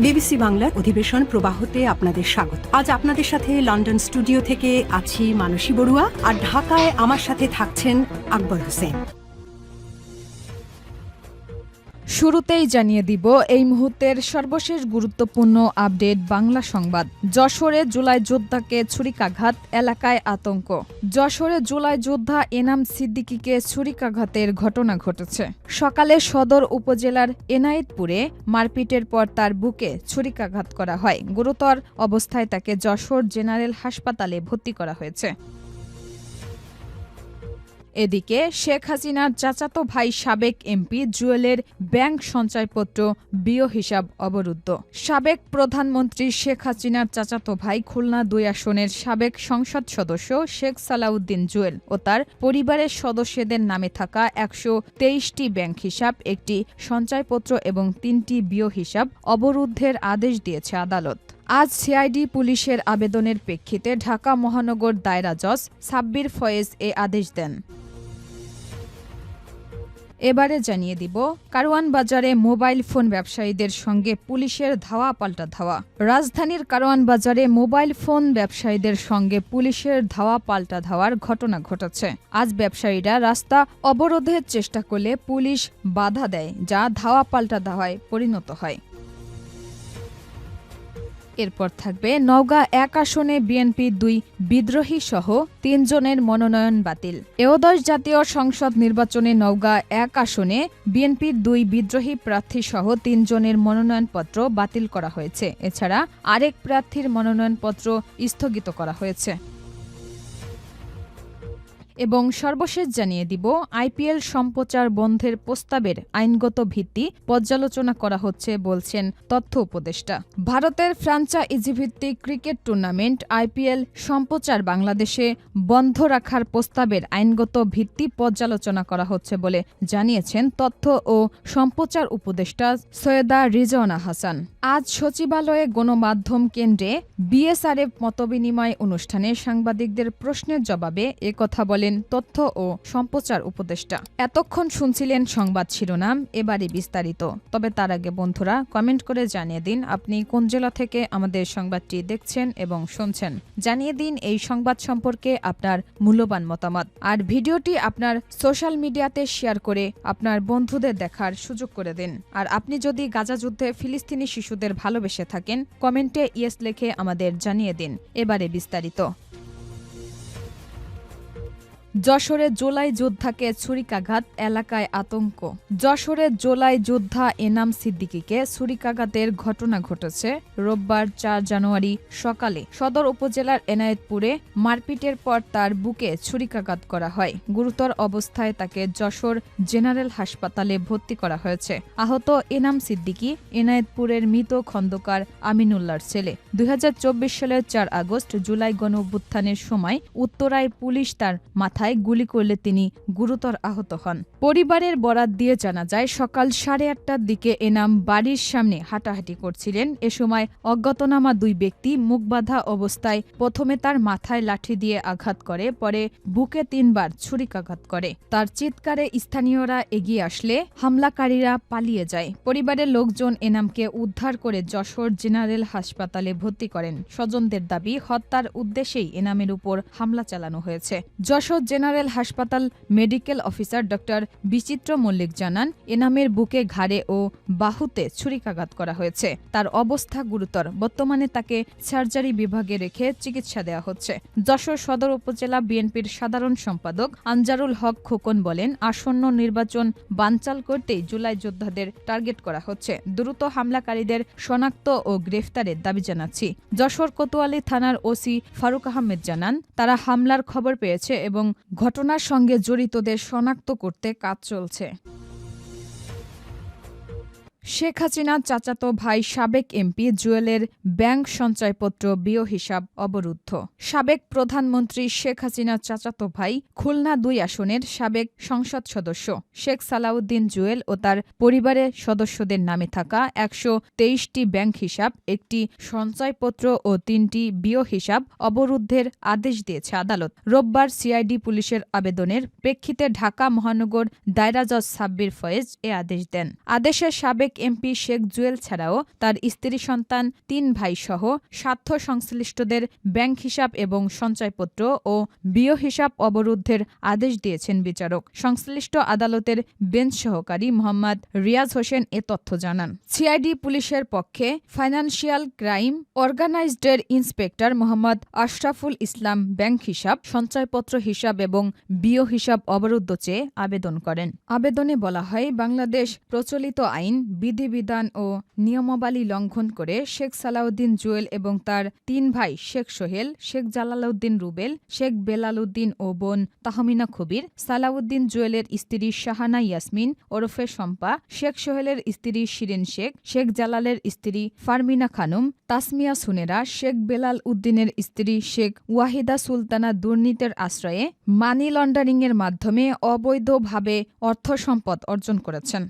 BBC বাংলার অধিবেশন প্রবাহতে আপনাদের স্বাগত। আজ আপনাদের সাথে লন্ডন স্টুডিও থেকে আছি মানসী বড়ুয়া, আর ঢাকায় আমার সাথে থাকছেন আকবর হোসেন। শুরুতেই জানিয়ে দিব এই মুহূর্তের সর্বশেষ গুরুত্বপূর্ণ আপডেট। বাংলা সংবাদ। যশোরে জুলাই যোদ্ধাকে ছুরিকাঘাত, এলাকায় আতঙ্ক। যশোরে জুলাই যোদ্ধা এনাম সিদ্দিকীকে ছুরিকাঘাতের ঘটনা ঘটেছে। সকালে সদর উপজেলার এনায়েতপুরে মারপিটের পর তার বুকে ছুরিকাঘাত করা হয়। গুরুতর অবস্থায় তাকে যশোর জেনারেল হাসপাতালে ভর্তি করা হয়েছে। এদিকে শেখ হাসিনার চাচাতো ভাই সাবেক এমপি জুয়েলের ব্যাংক সঞ্চয়পত্র বিও হিসাব অবরুদ্ধ। সাবেক প্রধানমন্ত্রী শেখ হাসিনার চাচাতো ভাই খুলনা ২ আসনের সাবেক সংসদ সদস্য শেখ সালাউদ্দিন জুয়েল ও তার পরিবারের সদস্যদের নামে থাকা ১২৩টি ব্যাংক হিসাব, একটি সঞ্চয়পত্র এবং ৩টি বিও হিসাব অবরুদ্ধের আদেশ দিয়েছে আদালত। আজ সিআইডি পুলিশের আবেদনের প্রেক্ষিতে ঢাকা মহানগর দায়রা জজ সাব্বির ফয়েজ এ আদেশ দেন। এবারে জানিয়ে দিব কারওয়ান বাজারে মোবাইল ফোন ব্যবসায়ীদের সঙ্গে পুলিশের ধাওয়া পাল্টা ধাওয়া। রাজধানীর কারওয়ান বাজারে মোবাইল ফোন ব্যবসায়ীদের সঙ্গে পুলিশের ধাওয়া পাল্টা ধাওয়ার ঘটনা ঘটেছে। আজ ব্যবসায়ীরা রাস্তা অবরোধের চেষ্টা করলে পুলিশ বাধা দেয়, যা ধাওয়া পাল্টা ধাওয়ায় পরিণত হয়। এরপর থাকবে নওগাঁ ১ আসনে বিএনপি ২ বিদ্রোহী সহ ৩ জনের মনোনয়ন বাতিল। একাদশ জাতীয় সংসদ নির্বাচনে নওগাঁ ১ আসনে বিএনপির ২ বিদ্রোহী প্রার্থী সহ ৩ জনের মনোনয়নপত্র বাতিল করা হয়েছে। এছাড়া আরেক প্রার্থীর মনোনয়নপত্র স্থগিত করা হয়েছে। এবং সর্বশেষ জানিয়ে দিব আইপিএল সম্প্রচার বন্ধের প্রস্তাবের আইনগত ভিত্তি পর্যালোচনা করা হচ্ছে বলছেন তথ্য উপদেষ্টা। ভারতের ফ্র্যাঞ্চাইজি ভিত্তিক ক্রিকেট টুর্নামেন্ট আইপিএল সম্প্রচার বাংলাদেশে বন্ধ রাখার প্রস্তাবের আইনগত ভিত্তি পর্যালোচনা করা হচ্ছে বলে জানিয়েছেন তথ্য ও সম্প্রচার উপদেষ্টা সৈয়দা রিজওয়ানা হাসান। আজ সচিবালয়ে গণমাধ্যম কেন্দ্রে বিএসআরএফ মতবিনিময় অনুষ্ঠানে সাংবাদিকদের প্রশ্নের জবাবে একথা বলেন তথ্য ও সম্প্রচার উপদেষ্টা। এতক্ষণ শুনছিলেন সংবাদ শিরোনাম, এবারে বিস্তারিত। তবে তার আগে বন্ধুরা কমেন্ট করে জানিয়ে দিন আপনি কোন জেলা থেকে আমাদের সংবাদটি দেখছেন এবং শুনছেন। জানিয়ে দিন এই সংবাদ সম্পর্কে আপনার মূল্যবান মতামত। আর ভিডিওটি আপনার সোশ্যাল মিডিয়াতে শেয়ার করে আপনার বন্ধুদের দেখার সুযোগ করে দিন। আর আপনি যদি গাজা যুদ্ধে ফিলিস্তিনি শিশুদের ভালোবেসে থাকেন কমেন্টে ইয়েস লিখে আমাদের জানিয়ে দিন। এবারে বিস্তারিত। যশোরে জুলাই যোদ্ধাকে ছুরিকাঘাত, এলাকায় আতঙ্ক। যশোরে জুলাই যোদ্ধা এনাম সিদ্দিকীকে ছুরিকাঘাতের ঘটনা ঘটেছে রোববার ৪ জানুয়ারি সকালে। সদর উপজেলার এনায়েতপুরে মারপিটের পর তার বুকে ছুরিকাঘাত করা হয়। গুরুতর অবস্থায় তাকে যশোর জেনারেল হাসপাতালে ভর্তি করা হয়েছে। আহত এনাম সিদ্দিকী এনায়েতপুরের মৃত খন্দকার আমিনুল্লাহর ছেলে। ২০২৪ সালের ৪ আগস্ট জুলাই গণঅভ্যুত্থানের সময় উত্তরায় পুলিশ তার মাথায় গুলি করলে তিনি গুরুতর আহত হন। পরিবারের বরাত দিয়ে জানা যায় সকাল ৮:৩০টার দিকে এনাম বাড়ির সামনে হাঁটাহাঁটি করছিলেন। এ সময় অজ্ঞাতনামা ২ ব্যক্তি মুখবাঁধা অবস্থায় প্রথমে তার মাথায় লাঠি দিয়ে আঘাত করে, পরে বুকে ৩ বার ছুরিকাঘাত করে। তার চিৎকারে স্থানীয়রা এগিয়ে আসলে হামলাকারীরা পালিয়ে যায়। পরিবারের লোকজন এনামকে উদ্ধার করে যশোর জেনারেল হাসপাতালে ভর্তি করেন। স্বজনদের দাবি হত্যার উদ্দেশ্যেই এনামের উপর হামলা চালানো হয়েছে। যশোর জেনারেল হাসপাতাল মেডিকেল অফিসার ডক্টর বিচিত্র মল্লিক জানান এনামের বুকে, ঘাড়ে ও বাহুতে ছুরিকাঘাত করা হয়েছে। তার অবস্থা গুরুতর। বর্তমানে তাকে সার্জারি বিভাগে রেখে চিকিৎসা দেওয়া হচ্ছে। যশোর সদর উপজেলা বিএনপির সাধারণ সম্পাদক আনজারুল হক খোকন বলেন আসন্ন নির্বাচন বানচাল করতেই জুলাই যোদ্ধাদের টার্গেট করা হচ্ছে। দ্রুত হামলাকারীদের শনাক্ত ও গ্রেফতারের দাবি জানাচ্ছি। যশোর কোতোয়ালি থানার ওসি ফারুক আহমেদ জানান তারা হামলার খবর পেয়েছে এবং ঘটনার সঙ্গে জড়িতদের শনাক্ত করতে কাজ চলছে। শেখ হাসিনার চাচাতো ভাই সাবেক এমপি জুয়েলের ব্যাংক সঞ্চয়পত্র বিও হিসাব অবরুদ্ধ। সাবেক প্রধানমন্ত্রী শেখ হাসিনার চাচাতো ভাই খুলনা ২ আসনের সাবেক সংসদ সদস্য শেখ সালাউদ্দিন জুয়েল ও তার পরিবারের সদস্যদের নামে থাকা ১২৩টি ব্যাংক হিসাব, একটি সঞ্চয়পত্র ও ৩টি বিও হিসাব অবরুদ্ধের আদেশ দিয়েছে আদালত। রোববার সিআইডি পুলিশের আবেদনের প্রেক্ষিতে ঢাকা মহানগর দায়রা জজ সাব্বির ফয়েজ এ আদেশ দেন। আদেশে সাবেক এমপি শেখ জুয়েল ছাড়াও তার স্ত্রী সন্তান 3 ভাই সহ স্বার্থ সংশ্লিষ্টদের ব্যাংক হিসাব এবং সঞ্চয়পত্র ও বিয় হিসাব অবরুদ্ধের আদেশ দিয়েছেন বিচারক। সংশ্লিষ্ট আদালতের বেঞ্চ সহকারী মোহাম্মদ রিয়াজ হোসেন এ তথ্য জানান। সিআইডি পুলিশের পক্ষে ফাইন্যান্সিয়াল ক্রাইম অর্গানাইজডের ইন্সপেক্টর মোহাম্মদ আশরাফুল ইসলাম ব্যাংক হিসাব, সঞ্চয়পত্র হিসাব এবং বিয় হিসাব অবরুদ্ধ চেয়ে আবেদন করেন। আবেদনে বলা হয়, বাংলাদেশ প্রচলিত আইন, বিধিবিধান ও নিয়মাবলী লঙ্ঘন করে শেখ সালাউদ্দিন জুয়েল এবং তার 3 ভাই শেখ সোহেল, শেখ জালালউদ্দিন রুবেল, শেখ বেলাল উদ্দিন ও বোন তাহমিনা খবির, সালাউদ্দিন জুয়েলের স্ত্রী শাহানা ইয়াসমিন ওরফে শম্পা, শেখ সোহেলের স্ত্রী শিরিন শেখ, শেখ জালালের স্ত্রী ফারমিনা খানুম, তাসমিয়া সুনেরা, শেখ বেলাল উদ্দিনের স্ত্রী শেখ ওয়াহিদা সুলতানা দুর্নীতির আশ্রয়ে মানি লন্ডারিংয়ের মাধ্যমে অবৈধভাবে অর্থ সম্পদ অর্জন করেছেন।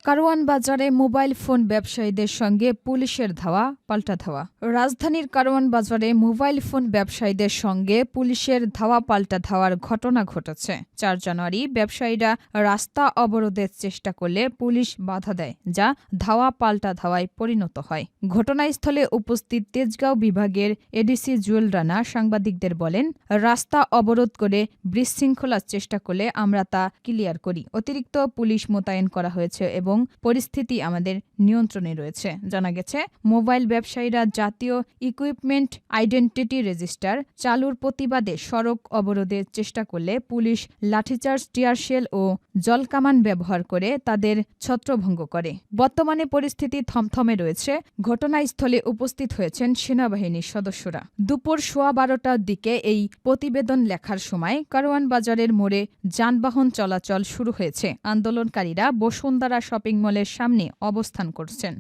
কারওয়ান বাজারে মোবাইল ফোন ব্যবসায়ীদের সঙ্গে পুলিশের ধাওয়া পাল্টা ধাওয়া। রাজধানীর কারওয়ান বাজারে মোবাইল ফোন ব্যবসায়ীদের সঙ্গে পুলিশের ধাওয়া পাল্টা ধাওয়ার ঘটনা ঘটেছে। 4 জানুয়ারি ব্যবসায়ীরা রাস্তা অবরোধের চেষ্টা করলে পুলিশ বাধা দেয়, যা ধাওয়া পাল্টা ধাওয়ায় পরিণত হয়। ঘটনাস্থলে উপস্থিত তেজগাঁও বিভাগের এডিসি জুয়েল রানা সাংবাদিকদের বলেন, রাস্তা অবরোধ করে বিশৃঙ্খলার চেষ্টা করলে আমরা তা ক্লিয়ার করি। অতিরিক্ত পুলিশ মোতায়েন করা হয়েছে এবং পরিস্থিতি আমাদের নিয়ন্ত্রণে রয়েছে। জানা গেছে, মোবাইল ব্যবসায়ীরা জাতীয় ইকুইপমেন্ট আইডেন্টিটি রেজিস্টার চালুর প্রতিবাদে সড়ক অবরোধের চেষ্টা করলে পুলিশ লাঠিচার্জ, টিয়ারশেল ও জলকামান ব্যবহার করে তাদের ছত্রভঙ্গ করে। বর্তমানে পরিস্থিতি থমথমে রয়েছে। ঘটনাস্থলে উপস্থিত হয়েছেন সেনাবাহিনীর সদস্যরা। দুপুর 12:15টার দিকে এই প্রতিবেদন লেখার সময় কারওয়ান বাজারের মোড়ে যানবাহন চলাচল শুরু হয়েছে। আন্দোলনকারীরা বসুন্ধরা শপিং মলের সামনে অবস্থান করছেন।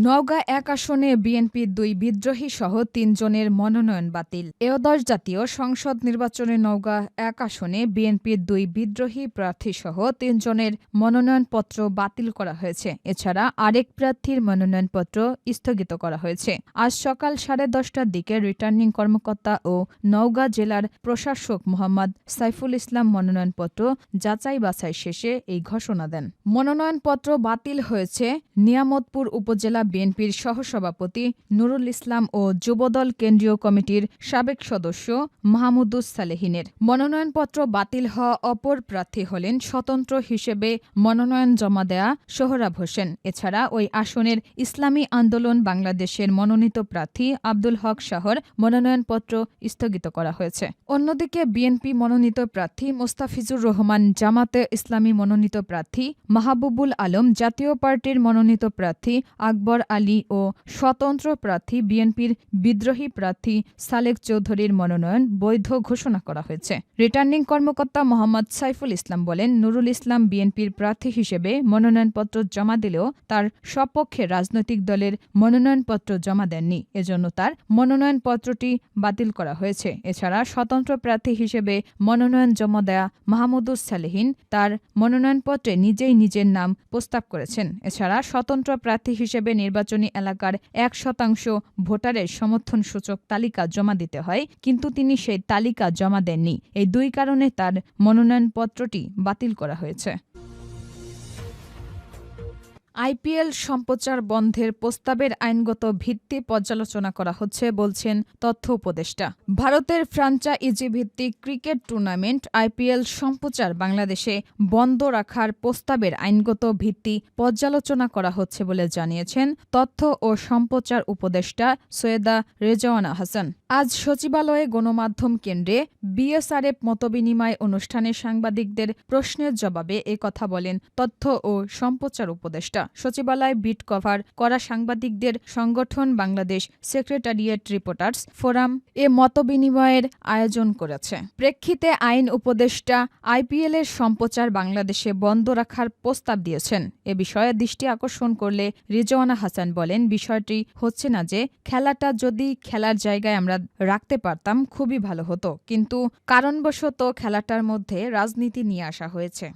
নওগাঁ 1 আসনে বিএনপির 2 বিদ্রোহী সহ 3 জনের মনোনয়ন বাতিল। একাদশ জাতীয় সংসদ নির্বাচনে নওগাঁ 1 আসনে বিএনপির 2 বিদ্রোহী প্রার্থী সহ 3 জনের মনোনয়নপত্র বাতিল করা হয়েছে। এছাড়া আরেক প্রার্থীর মনোনয়নপত্র স্থগিত করা হয়েছে। আজ সকাল 10:30টার দিকে রিটার্নিং কর্মকর্তা ও নওগাঁ জেলার প্রশাসক মোহাম্মদ সাইফুল ইসলাম মনোনয়নপত্র যাচাই বাছাই শেষে এই ঘোষণা দেন। মনোনয়নপত্র বাতিল হয়েছে নিয়ামতপুর উপজেলা বিএনপির সহসভাপতি নুরুল ইসলাম ও যুবদল কেন্দ্রীয় কমিটির সাবেক সদস্য মাহমুদুস সালেহিনের। মনোনয়নপত্র বাতিল হওয়া অপর প্রার্থী হলেন স্বতন্ত্র হিসেবে মনোনয়ন জমা দেয়া সোহরাব হোসেন। এছাড়া ওই আসনের ইসলামী আন্দোলন বাংলাদেশের মনোনীত প্রার্থী আব্দুল হক শাহর মনোনয়নপত্র স্থগিত করা হয়েছে। অন্যদিকে বিএনপি মনোনীত প্রার্থী মোস্তাফিজুর রহমান, জামাতে ইসলামী মনোনীত প্রার্থী মাহবুবুল আলম, জাতীয় পার্টির মনোনীত প্রার্থী আকবর আলী ও স্বতন্ত্র প্রার্থী বিএনপির বিদ্রোহী প্রার্থী সালেক চৌধুরীর মনোনয়ন বৈধ ঘোষণা করা হয়েছে। রিটার্নিং কর্মকর্তা মোহাম্মদ সাইফুল ইসলাম বলেন, নুরুল ইসলাম বিএনপির প্রার্থী হিসেবে মনোনয়নপত্র জমা দিলেও তার সপক্ষে রাজনৈতিক দলের মনোনয়নপত্র জমা দেননি। এজন্য তার মনোনয়নপত্রটি বাতিল করা হয়েছে। এছাড়া স্বতন্ত্র প্রার্থী হিসেবে মনোনয়ন জমা দেয়া মাহমুদুস সালেহিন তার মনোনয়নপত্রে নিজেই নিজের নাম প্রস্তাব করেছেন। এছাড়া স্বতন্ত্র প্রার্থী হিসেবে নির্বাচনী এলাকার 1% ভোটারের সমর্থন সূচক তালিকা জমা দিতে হয়, কিন্তু তিনি সেই তালিকা জমা দেননি। এই 2 কারণে তার মনোনয়নপত্রটি বাতিল করা হয়েছে। আইপিএল সম্প্রচার বন্ধের প্রস্তাবের আইনগত ভিত্তি পর্যালোচনা করা হচ্ছে বলছেন তথ্য উপদেষ্টা। ভারতের ফ্র্যাঞ্চাইজি ভিত্তিক ক্রিকেট টুর্নামেন্ট আইপিএল সম্প্রচার বাংলাদেশে বন্ধ রাখার প্রস্তাবের আইনগত ভিত্তি পর্যালোচনা করা হচ্ছে বলে জানিয়েছেন তথ্য ও সম্প্রচার উপদেষ্টা সৈয়দা রেজওয়ানা হাসান। আজ সচিবালয়ে গণমাধ্যম কেন্দ্রে বিএসআরএফ মতবিনিময় অনুষ্ঠানে সাংবাদিকদের প্রশ্নের জবাবে একথা বলেন তথ্য ও সম্প্রচার উপদেষ্টা। সচিবালয় বিট কভার করা সাংবাদিকদের সংগঠন বাংলাদেশ সেক্রেটারিয়েট রিপোর্টার্স ফোরাম এ মতবিনিময়ের আয়োজন করেছে। প্রেক্ষিতে আইন উপদেষ্টা আইপিএলের সম্প্রচার বাংলাদেশে বন্ধ রাখার প্রস্তাব দিয়েছেন। এ বিষয়ে দৃষ্টি আকর্ষণ করলে রিজওয়ানা হাসান বলেন, বিষয়টি হচ্ছে না যে খেলাটা যদি খেলার জায়গায় আমরা রাখতে পারতাম খুবই ভালো হতো, কিন্তু কারণবশত খেলাটার মধ্যে রাজনীতি নিয়ে আসা হয়েছে।